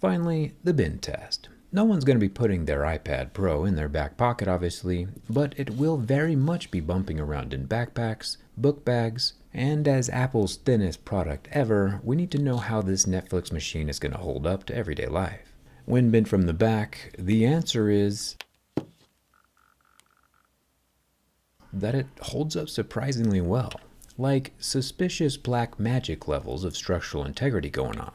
Finally, the bin test. No one's going to be putting their iPad Pro in their back pocket, obviously, but it will very much be bumping around in backpacks, book bags, and as Apple's thinnest product ever, we need to know how this Netflix machine is going to hold up to everyday life. When bent from the back, the answer is that it holds up surprisingly well, like suspicious black magic levels of structural integrity going on.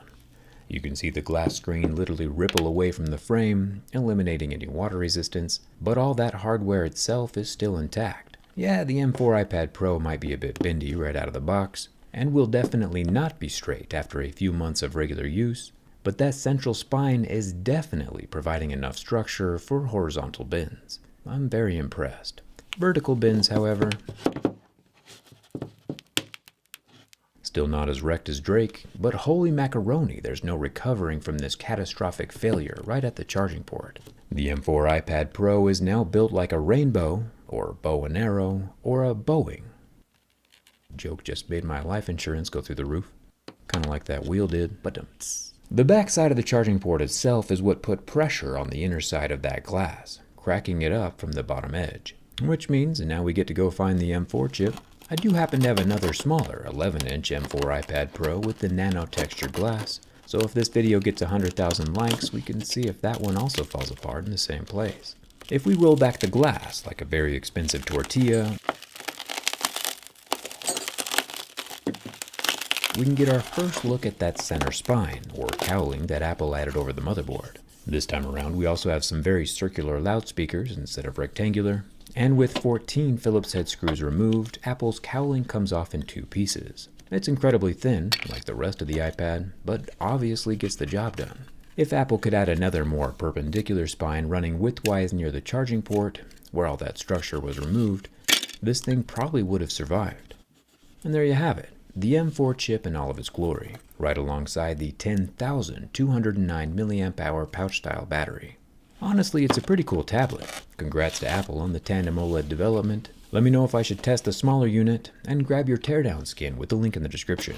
You can see the glass screen literally ripple away from the frame, eliminating any water resistance, but all that hardware itself is still intact. Yeah, the M4 iPad Pro might be a bit bendy right out of the box, and will definitely not be straight after a few months of regular use, but that central spine is definitely providing enough structure for horizontal bins. I'm very impressed. Vertical bins, however, still not as wrecked as Drake, but holy macaroni, there's no recovering from this catastrophic failure right at the charging port. The M4 iPad Pro is now built like a rainbow, or bow and arrow, or a Boeing. Joke just made my life insurance go through the roof. Kinda like that wheel did, but the back side of the charging port itself is what put pressure on the inner side of that glass, cracking it up from the bottom edge. Which means, and now we get to go find the M4 chip. I do happen to have another smaller 11-inch M4 iPad Pro with the nano textured glass, so if this video gets 100,000 likes, we can see if that one also falls apart in the same place. If we roll back the glass like a very expensive tortilla, we can get our first look at that center spine, or cowling, that Apple added over the motherboard. This time around, we also have some very circular loudspeakers instead of rectangular, and with 14 Phillips head screws removed, Apple's cowling comes off in 2 pieces. It's incredibly thin, like the rest of the iPad, but obviously gets the job done. If Apple could add another more perpendicular spine running widthwise near the charging port, where all that structure was removed, this thing probably would have survived. And there you have it, the M4 chip in all of its glory, right alongside the 10,209 mAh pouch-style battery. Honestly, it's a pretty cool tablet. Congrats to Apple on the tandem OLED development. Let me know if I should test a smaller unit, and grab your teardown skin with the link in the description.